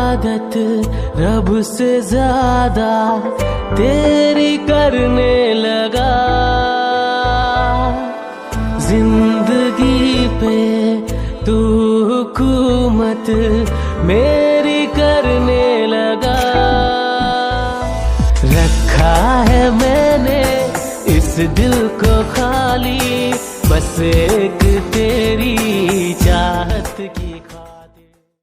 इबादत रब से ज्यादा तेरी करने लगा। जिंदगी पे तू हुकूमत मेरी करने लगा। रखा है मैंने इस दिल को खाली, बस एक तेरी चाहत की